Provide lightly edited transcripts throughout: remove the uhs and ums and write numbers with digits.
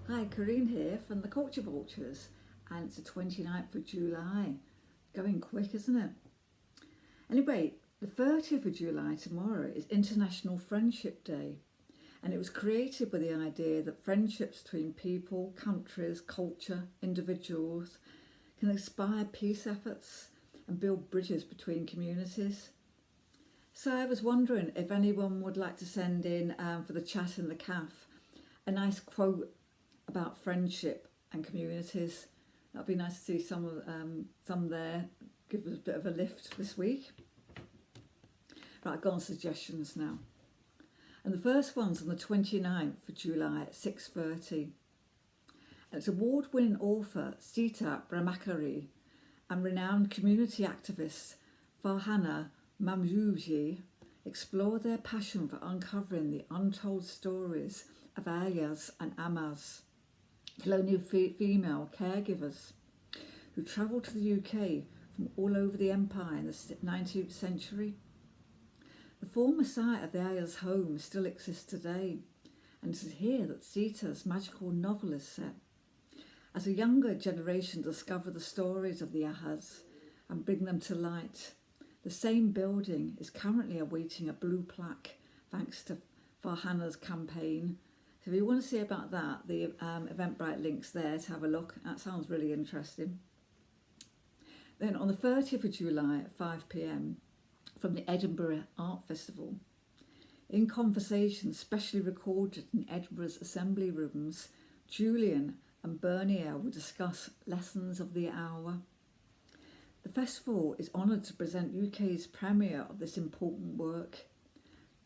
Hi, Corinne here from the Culture Vultures, and it's the 29th of July. Going quick, isn't it? Anyway, the 30th of July tomorrow is International Friendship Day, and it was created with the idea that friendships between people, countries, culture, individuals can inspire peace efforts and build bridges between communities. So I was wondering if anyone would like to send in for the chat in the CAF a nice quote about friendship and communities. That'd be nice to see some there. Give us a bit of a lift this week. Right, I've got on suggestions now. And the first one's on the 29th of July at 6:30. And it's award-winning author Sita Brahmachari and renowned community activist Farhana Mamrouji explore their passion for uncovering the untold stories of ayahs and ammas, colonial female caregivers who travelled to the UK from all over the empire in the 19th century. The former site of the ayah's home still exists today, and it is here that Sita's magical novel is set. As a younger generation discover the stories of the ayahs and bring them to light, the same building is currently awaiting a blue plaque thanks to Farhana's campaign. So if you want to see about that, the Eventbrite link's there to have a look. That sounds really interesting. Then on the 30th of July at 5 p.m, from the Edinburgh Art Festival, in conversation specially recorded in Edinburgh's assembly rooms, Julian and Bernier will discuss lessons of the hour. The festival is honoured to present UK's premiere of this important work.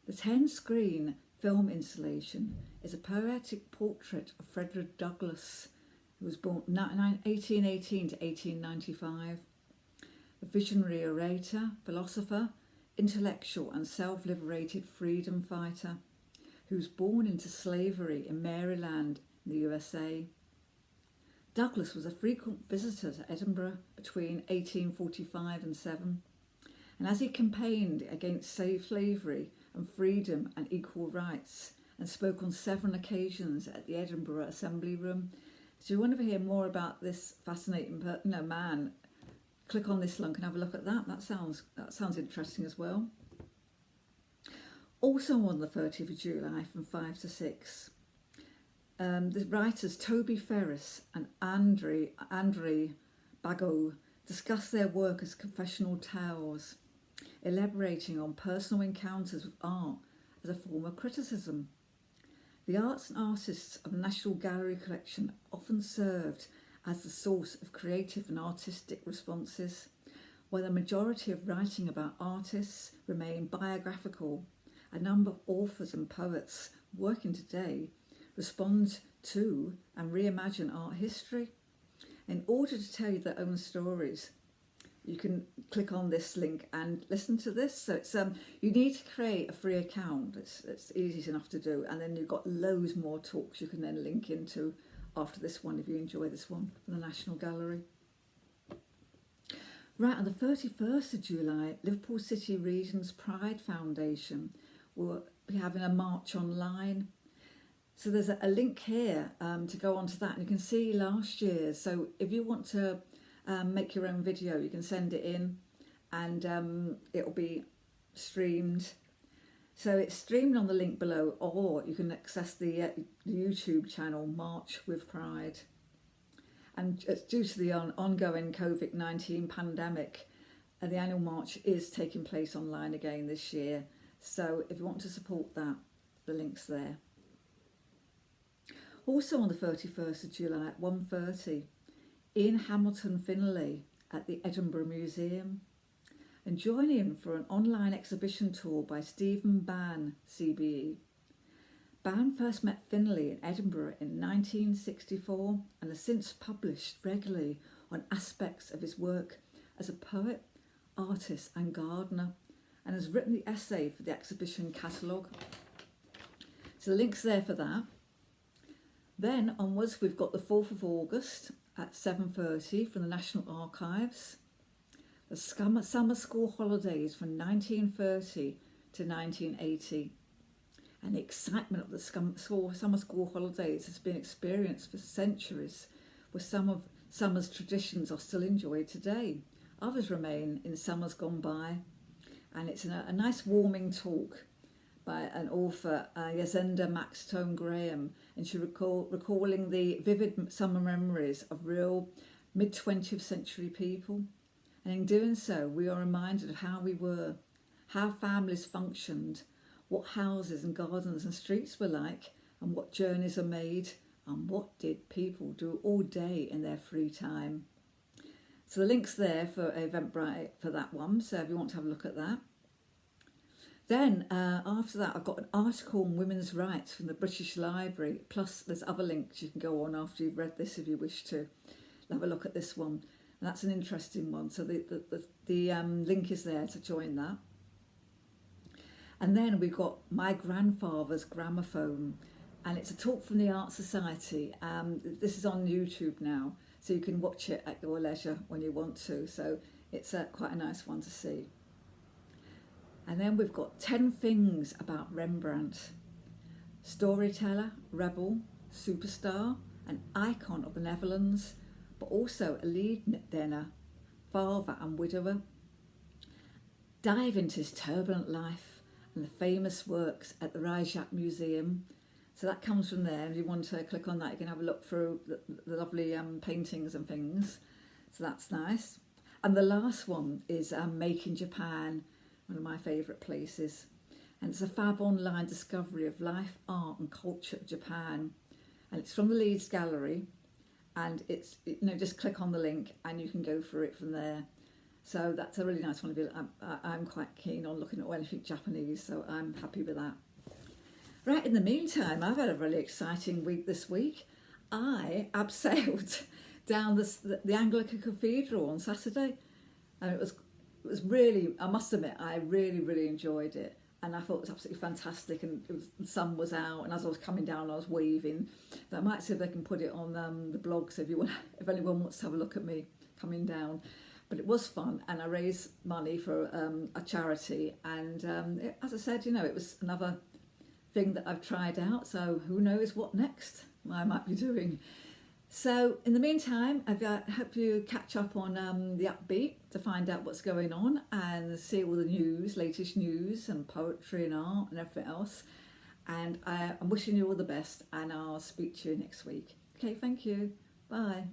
The 10-screen film installation is a poetic portrait of Frederick Douglass, who was born 1818 to 1895. A visionary orator, philosopher, intellectual and self-liberated freedom fighter who was born into slavery in Maryland in the USA. Douglas was a frequent visitor to Edinburgh between 1845 and 7, and as he campaigned against slavery and freedom and equal rights and spoke on 7 occasions at the Edinburgh Assembly Room. So you want to hear more about this fascinating man, click on this link and have a look at that. That sounds interesting as well. Also on the 30th of July from 5 to 6, the writers Toby Ferris and Andre Bagot discuss their work as confessional tales, elaborating on personal encounters with art as a form of criticism. The arts and artists of the National Gallery collection often served as the source of creative and artistic responses, while the majority of writing about artists remain biographical. A number of authors and poets working today respond to and reimagine art history. In order to tell you their own stories, you can click on this link and listen to this. So it's you need to create a free account. It's easy enough to do, and then you've got loads more talks you can then link into after this one if you enjoy this one from the National Gallery. Right, on the 31st of July, Liverpool City Region's Pride Foundation will be having a march online. So there's a link here to go onto that, and you can see last year. So if you want to make your own video, you can send it in, and it'll be streamed. So it's streamed on the link below, or you can access the YouTube channel March with Pride. And it's due to the ongoing COVID-19 pandemic, the annual march is taking place online again this year. So if you want to support that, the link's there. Also on the 31st of July at 1:30, in Hamilton Finlay at the Edinburgh Museum, and join in for an online exhibition tour by Stephen Bann, CBE. Bann first met Finlay in Edinburgh in 1964 and has since published regularly on aspects of his work as a poet, artist and gardener, and has written the essay for the exhibition catalogue. So the link's there for that. Then onwards we've got the 4th of August at 7:30 from the National Archives. The summer school holidays from 1930 to 1980. and the excitement of the summer school holidays has been experienced for centuries, where some of summer's traditions are still enjoyed today. Others remain in summers gone by, and it's a nice warming talk by an author, Yazenda Max Tone Graham, and she recalling the vivid summer memories of real mid-20th century people. And in doing so, we are reminded of how we were, how families functioned, what houses and gardens and streets were like, and what journeys are made, and what did people do all day in their free time. So the link's there for Eventbrite for that one, so if you want to have a look at that. Then after that, I've got an article on women's rights from the British Library, plus there's other links you can go on after you've read this if you wish to have a look at this one. And that's an interesting one, so the link is there to join that. And then we've got My Grandfather's Gramophone, and it's a talk from the Art Society. This is on YouTube now, so you can watch it at your leisure when you want to. So it's quite a nice one to see. And then we've got 10 things about Rembrandt. Storyteller, rebel, superstar, an icon of the Netherlands, but also a Leeuwardener, father and widower. Dive into his turbulent life and the famous works at the Rijksmuseum Museum. So that comes from there. If you want to click on that, you can have a look through the lovely paintings and things. So that's nice. And the last one is Making Japan, one of my favourite places. And it's a fab online discovery of life, art and culture of Japan. And it's from the Leeds Gallery. And it's, just click on the link and you can go through it from there. So that's a really nice one. I'm quite keen on looking at anything Japanese, so I'm happy with that. Right, in the meantime, I've had a really exciting week this week. I abseiled down the Anglican Cathedral on Saturday. And it was really, I must admit, I really, really enjoyed it. And I thought it was absolutely fantastic, and the sun was out, and as I was coming down I was waving. So I might see if they can put it on the blog, so if anyone wants to have a look at me coming down. But it was fun, and I raised money for a charity, and as I said, it was another thing that I've tried out, so who knows what next I might be doing. So in the meantime, I hope you catch up on the Upbeat to find out what's going on and see all the news, latest news and poetry and art and everything else. And I'm wishing you all the best, and I'll speak to you next week. Okay, thank you. Bye.